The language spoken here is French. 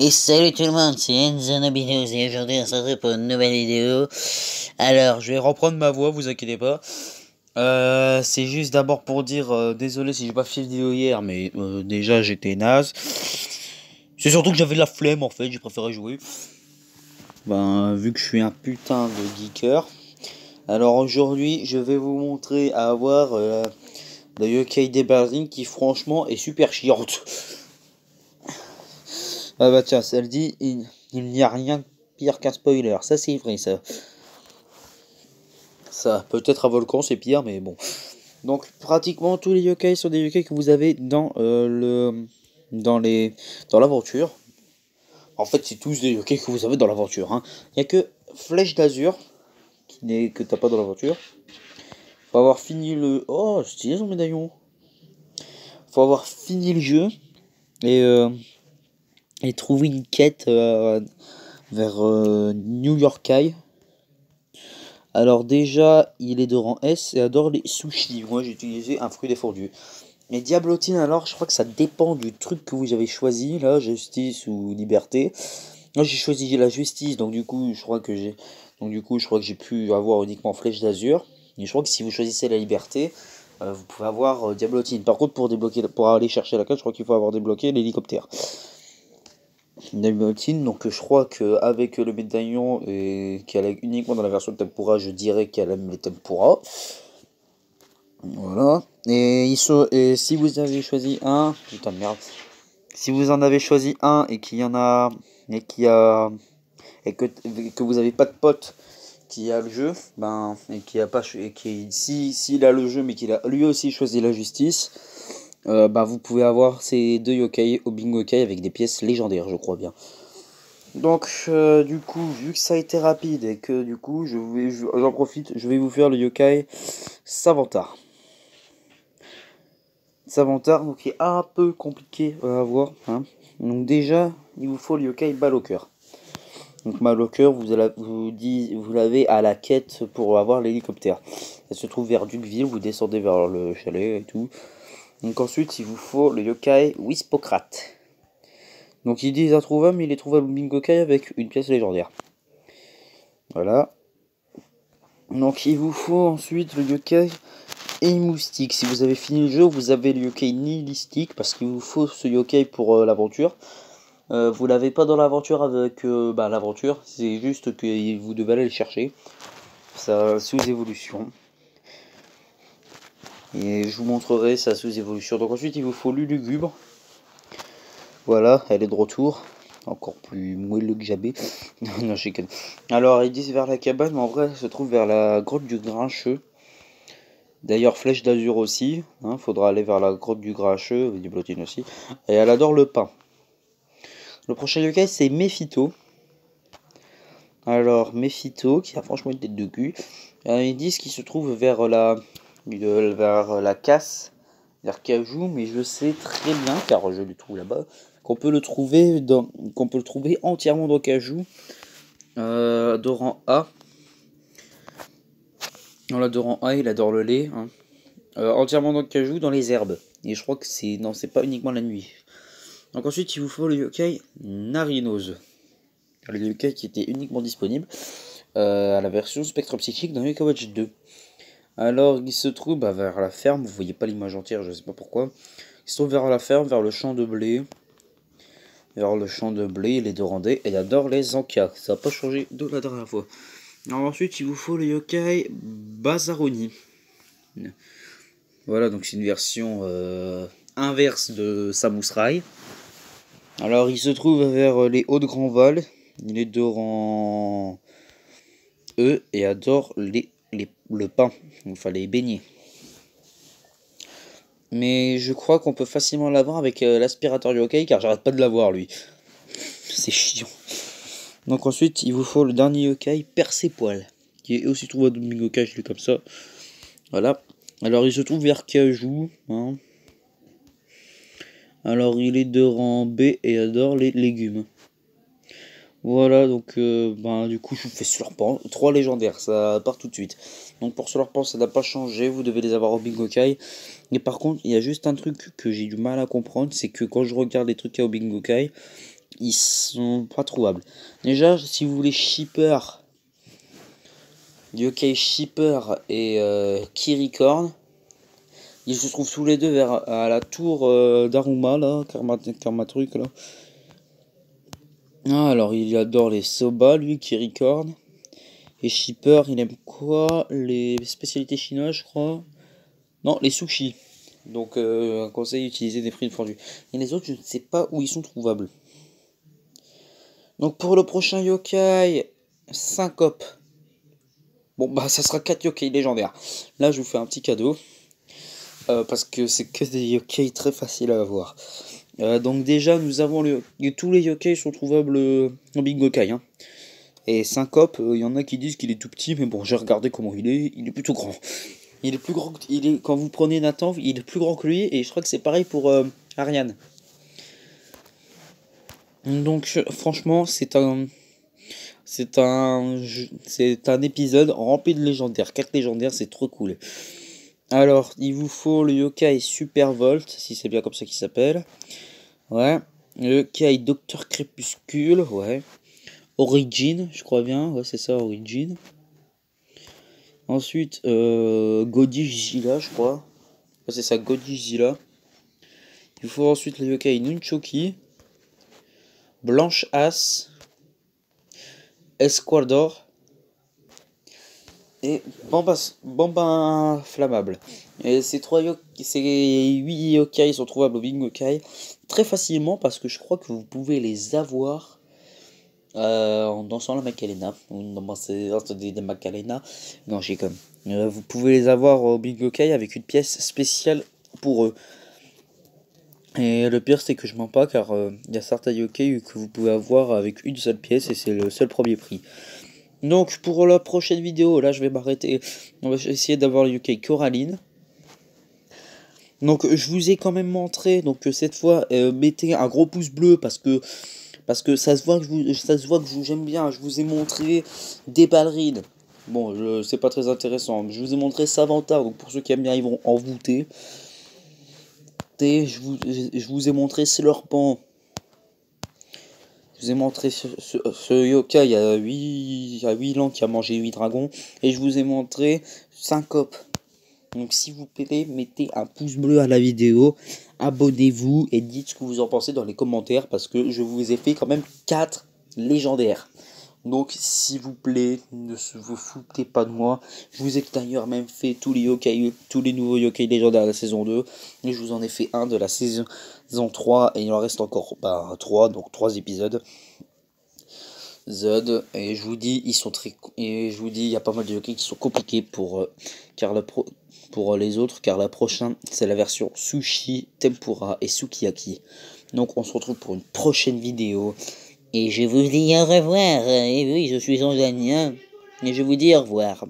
Et salut tout le monde, c'est Enzo Nobinos et aujourd'hui on se retrouve pour une nouvelle vidéo. Alors je vais reprendre ma voix, vous inquiétez pas. C'est juste d'abord pour dire désolé si j'ai pas fait de vidéo hier, mais déjà j'étais naze. C'est surtout que j'avais la flemme en fait, j'ai préféré jouer. Ben vu que je suis un putain de geeker. Alors aujourd'hui je vais vous montrer à avoir le Yokai Debuzzing qui franchement est super chiante. Ah bah tiens, ça le dit, il n'y a rien de pire qu'un spoiler. Ça c'est vrai ça. Ça, peut-être à Volcan c'est pire, mais bon. Donc pratiquement tous les yokai sont des yokai que vous avez dans dans l'aventure. En fait, c'est tous des yokai que vous avez dans l'aventure. Hein. Il n'y a que Flèche d'Azur que t'as pas dans l'aventure. Faut avoir fini le. Oh, stylé son médaillon. Faut avoir fini le jeu et et trouver une quête vers New York High. Alors déjà, il est de rang S et adore les sushis. Moi, j'ai utilisé un fruit défendu. Et Diablotine, alors, je crois que ça dépend du truc que vous avez choisi, là, justice ou liberté. Moi, j'ai choisi la justice, donc du coup, je crois que j'ai pu avoir uniquement Flèche d'Azur. Et je crois que si vous choisissez la liberté, vous pouvez avoir Diablotine. Par contre, pour aller chercher la carte, je crois qu'il faut avoir débloqué l'hélicoptère. Diablotine, donc je crois qu'avec le médaillon et qu'elle est uniquement dans la version de Tempura, je dirais qu'elle aime les Tempura. Voilà. Et si vous avez choisi un. Putain de merde. Si vous en avez choisi un et qu'il y en a. Et qu'il y a. Que vous avez pas de pote qui a le jeu. Ben. Et qui a pas. Et qui. S'il a le jeu mais qu'il a lui aussi choisi la justice. Ben vous pouvez avoir ces deux yokai au bingo yokai avec des pièces légendaires, je crois bien. Donc, du coup, vu que ça a été rapide et que du coup, j'en profite, je vais vous faire le yokai Savantar. Savantar, donc qui est un peu compliqué à avoir. Hein. Donc déjà, il vous faut le yokai balle au cœur. Donc balle au cœur, vous l'avez à la quête pour avoir l'hélicoptère. Elle se trouve vers Duqueville, vous descendez vers le chalet et tout. Donc ensuite, il vous faut le yokai Wispocrate. Donc il dit introuvable, mais il est trouvable au bingokai avec une pièce légendaire. Voilà. Donc il vous faut ensuite le yokai Moustique. Si vous avez fini le jeu, vous avez le yokai nihilistique parce qu'il vous faut ce yokai pour l'aventure. Vous l'avez pas dans l'aventure avec l'aventure, c'est juste que vous devez aller le chercher. Ça sous évolution. Et je vous montrerai sa sous évolution. Donc ensuite il vous faut Lulugubre. Voilà, elle est de retour. Encore plus moelleux que jamais. Non, je sais. Alors ils disent vers la cabane, mais en vrai elle se trouve vers la grotte du Grincheux. D'ailleurs, Flèche d'Azur aussi, hein, faudra aller vers la grotte du Grincheux, Diablotine aussi. Et elle adore le pain. Le prochain yokai c'est Mephito. Alors, Mephito, qui a franchement une tête de cul, ils disent qu'il se trouve vers la casse, vers Cajou, mais je sais très bien, car je le trouve là-bas, qu'on peut le trouver entièrement dans Cajou, de rang A. Voilà, de rang A, il adore le lait. Hein. Entièrement dans Cajou, dans les herbes. Et je crois que c'est pas uniquement la nuit. Donc ensuite, il vous faut le yokai Narinose. Le yokai qui était uniquement disponible à la version spectre psychique dans Yokai Watch 2. Alors, il se trouve vers la ferme, vous voyez pas l'image entière, je sais pas pourquoi. Il se trouve vers la ferme, vers le champ de blé. Vers le champ de blé, il est de Randé et il adore les Ankas. Ça n'a pas changé de la dernière fois. Alors ensuite, il vous faut le yokai Bazaroni. Voilà, donc c'est une version inverse de Samusrai. Alors, il se trouve vers les Hauts de Grandval. Il est de rang E et adore le pain, enfin les beignets. Mais je crois qu'on peut facilement l'avoir avec l'aspirateur yokai car j'arrête pas de l'avoir lui. C'est chiant. Donc ensuite, il vous faut le dernier yokai Persépoil, qui est aussi trouvé à Domingo yokai, je l'ai comme ça. Voilà. Alors il se trouve vers Cajou. Hein. Alors il est de rang B et adore les légumes. Voilà, donc du coup je vous fais Slurpant, 3 légendaires, ça part tout de suite. Donc pour Slurpant ça n'a pas changé, vous devez les avoir au Bingokai. Mais par contre il y a juste un truc que j'ai du mal à comprendre, c'est que quand je regarde les trucs qu'il y a au Bingokai, ils sont pas trouvables. Déjà, si vous voulez Shipper, yokai Shipper et Kirikorn, ils se trouvent tous les deux à la tour d'Aruma, là, Karma truc, là. Ah, alors, il adore les soba, lui, Kirikorn. Et Shipper, il aime quoi? Les spécialités chinoises, je crois. Non, les sushis. Donc, un conseil, utiliser des fruits fondus. Et les autres, je ne sais pas où ils sont trouvables. Donc, pour le prochain yokai, Syncope. Bon, bah, ça sera 4 yokai légendaires. Là, je vous fais un petit cadeau. Parce que c'est que des yokai très faciles à avoir. Donc, déjà, nous avons tous les yokai sont trouvables en Big Yokai. Hein. Et Syncope, il y en a qui disent qu'il est tout petit, mais bon, j'ai regardé comment il est plutôt grand. Il est plus grand, quand vous prenez Nathan, il est plus grand que lui, et je crois que c'est pareil pour Ariane. Donc franchement, c'est un épisode rempli de légendaires. 4 légendaires, c'est trop cool. Alors, il vous faut le yokai Supervolt, si c'est bien comme ça qu'il s'appelle. Ouais. Le yokai Docteur Crépuscule, ouais. Origin, je crois bien, ouais, c'est ça, Origin. Ensuite, Godzilla, je crois. Ouais, c'est ça, Godzilla. Il faut ensuite le yokai Nunchoki, Blanche As, Esquador et Bamba Flammable. Et ces 8 yokai sont trouvables au Big Yokai très facilement parce que je crois que vous pouvez les avoir en dansant la Macarena. Ou en dansant des Macarena. Non, j'ai comme. Vous pouvez les avoir au Big Yokai avec une pièce spéciale pour eux. Et le pire c'est que je mens pas car il y a certains yokai que vous pouvez avoir avec une seule pièce et c'est le seul premier prix. Donc pour la prochaine vidéo, là je vais m'arrêter. On va essayer d'avoir le yokai Coraline. Donc je vous ai quand même montré, donc cette fois mettez un gros pouce bleu parce que ça se voit que j'aime bien. Je vous ai montré des ballerines. Bon, c'est pas très intéressant. Je vous ai montré Savanta, donc pour ceux qui aiment bien ils vont envoûter. Je vous ai montré Slurpant. Je vous ai montré ce yokai il y a 8 ans qui a mangé 8 dragons. Et je vous ai montré Syncope. Donc s'il vous plaît, mettez un pouce bleu à la vidéo. Abonnez-vous et dites ce que vous en pensez dans les commentaires. Parce que je vous ai fait quand même 4 légendaires. Donc s'il vous plaît, ne vous foutez pas de moi. Je vous ai d'ailleurs même fait tous les nouveaux yokai légendaires de la saison 2. Et je vous en ai fait un de la saison 3. Et il en reste encore 3, donc 3 épisodes. Et je vous dis, et je vous dis, il y a pas mal de yokai qui sont compliqués pour les autres, car la prochaine c'est la version sushi, tempura et sukiyaki. Donc on se retrouve pour une prochaine vidéo. Et je vous dis au revoir. Et oui, je suis Jean-Janien. Et je vous dis au revoir.